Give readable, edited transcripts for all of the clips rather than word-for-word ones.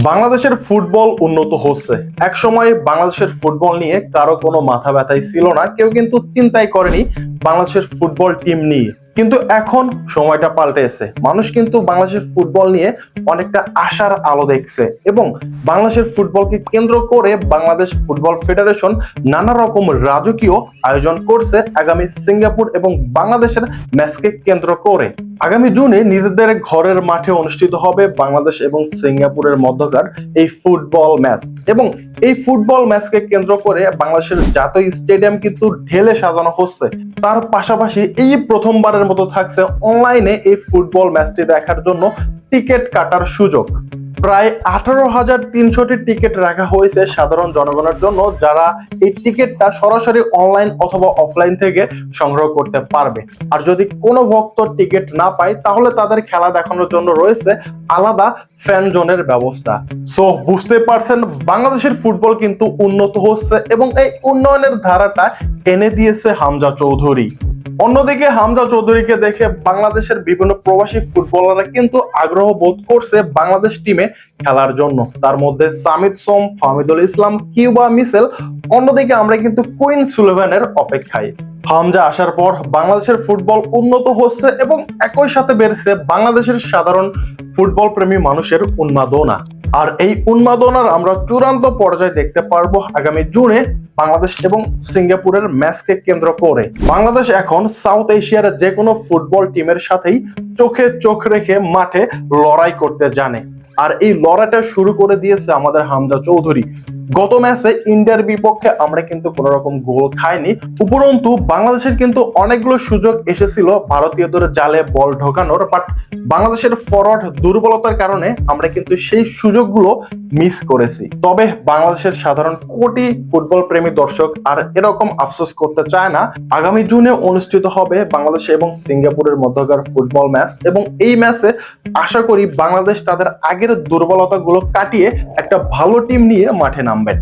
বাংলাদেশের ফুটবল উন্নত হচ্ছে। একসময় বাংলাদেশের ফুটবল নিয়ে কারো কোনো মাথা ব্যথাই ছিল না, কেউ কিন্তু চিন্তাই করেনি বাংলাদেশের ফুটবল টিম নিয়ে। কিন্তু এখন সময়টা পাল্টেছে, মানুষ কিন্তু বাংলাদেশের ফুটবল নিয়ে অনেকটা আশার আলো দেখছে এবং বাংলাদেশের ফুটবলকে কেন্দ্র করে বাংলাদেশ ফুটবল ফেডারেশন নানা রকম রাজকীয় আয়োজন করছে আগামী সিঙ্গাপুর এবং বাংলাদেশের ম্যাচকে কেন্দ্র করে। আগামী জুনে নিজেদের ঘরের মাঠে অনুষ্ঠিত হবে বাংলাদেশ এবং সিঙ্গাপুরের মধ্যকার এই ফুটবল ম্যাচ এবং এই ফুটবল ম্যাচকে কেন্দ্র করে বাংলাদেশের জাতীয় স্টেডিয়াম কিন্তু ঢেলে সাজানো হচ্ছে। তার পাশাপাশি এই প্রথমবারের মতো থাকছে অনলাইনে এই ফুটবল ম্যাচটি দেখার জন্য টিকিট কাটার সুযোগ। প্রায় 18,300টি টিকিট রাখা হয়েছে সাধারণ জনগণের জন্য, যারা এই টিকিটটা সরাসরি অনলাইন অথবা অফলাইন থেকে সংগ্রহ করতে পারবে। আর যদি কোনো ভক্ত টিকিট না পায় তাহলে তাদের খেলা দেখানোর জন্য রয়েছে আলাদা ফ্যান জোনের ব্যবস্থা। সো বুঝতে পারছেন, বাংলাদেশের ফুটবল কিন্তু উন্নত হচ্ছে এবং এই উন্নয়নের ধারাটা এনে দিয়েছে হামজা চৌধুরী। অন্যদিকে হামজা চৌধুরীকে দেখে বাংলাদেশের বিভিন্ন প্রবাসী ফুটবলাররা কিন্তু আগ্রহ বোধ করছে বাংলাদেশ টিমে খেলার জন্য। তার মধ্যে সামিদ সোম, ফাহমিদুল ইসলাম, কিউবা মিসেল। অন্যদিকে আমরা কিন্তু কুইন সুলেভানের অপেক্ষায়। হামজা আসার পর বাংলাদেশের ফুটবল উন্নত হচ্ছে এবং একই সাথে বেড়েছে বাংলাদেশের সাধারণ ফুটবল প্রেমী মানুষের উন্মাদনা। আর এই উন্মাদনার আমরা চূড়ান্ত পর্যায়ে দেখতে পারবো আগামী জুনে বাংলাদেশ এবং সিঙ্গাপুরের ম্যাচকে কেন্দ্র করে। বাংলাদেশ এখন সাউথ এশিয়ার যে কোনো ফুটবল টিমের সাথেই চোখে চোখ রেখে মাঠে লড়াই করতে জানে। আর এই লড়াইটা শুরু করে দিয়েছে আমাদের হামজা চৌধুরী। গত ম্যাচে ইন্ডিয়ার বিপক্ষে আমরা কিন্তু কোন রকম গোল খাইনি, উপরন্তু বাংলাদেশের কিন্তু অনেকগুলো সুযোগ এসেছিল ভারতীয়দের জালে বল ঢোকানোর, বাট বাংলাদেশের ফরওয়ার্ড দুর্বলতার কারণে আমরা কিন্তু সেই সুযোগগুলো মিস করেছি। তবে বাংলাদেশের সাধারণ কোটি ফুটবল প্রেমী দর্শক আর এরকম আফসোস করতে চায় না। আগামী জুনে অনুষ্ঠিত হবে বাংলাদেশ এবং সিঙ্গাপুরের মধ্যকার ফুটবল ম্যাচ এবং এই ম্যাচে আশা করি বাংলাদেশ তাদের আগের দুর্বলতাগুলো কাটিয়ে একটা ভালো টিম নিয়ে মাঠে নামবে।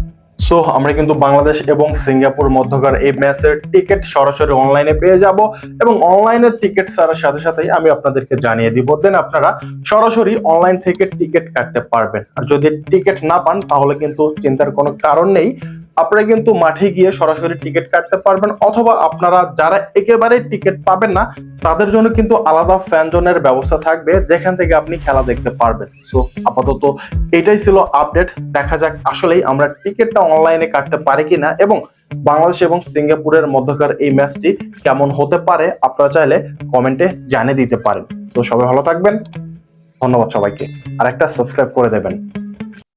সো আমরা কিন্তু বাংলাদেশ এবং সিঙ্গাপুর মধ্যকার এই ম্যাচের টিকিট সরাসরি অনলাইনে পেয়ে যাব এবং অনলাইনের টিকিট ছাড়ার সাথে সাথেই আমি আপনাদেরকে জানিয়ে দিব, দেন আপনারা সরাসরি অনলাইন থেকে টিকিট কাটতে পারবেন। আর যদি টিকিট না পান তাহলে কিন্তু চিন্তার কোনো কারণ নেই, আপনারা কিন্তু মাঠে গিয়ে সরাসরি টিকিট কাটতে পারবেন, অথবা আপনারা যারা একেবারে টিকিট পাবেন না তাদের জন্য কিন্তু আলাদা ফ্যান জোনের ব্যবস্থা থাকবে যেখান থেকে আপনি খেলা দেখতে পারবেন। সো আপাতত এটাই ছিল আপডেট। দেখা যাক আসলেই আমরা টিকিটটা অনলাইনে কাটতে পারি কিনা এবং বাংলাদেশ এবং সিঙ্গাপুরের মধ্যকার এই ম্যাচটি কেমন হতে পারে আপনারা চাইলে কমেন্টে জানিয়ে দিতে পারেন। তো সবাই ভালো থাকবেন, ধন্যবাদ সবাইকে, আর একটা সাবস্ক্রাইব করে দেবেন।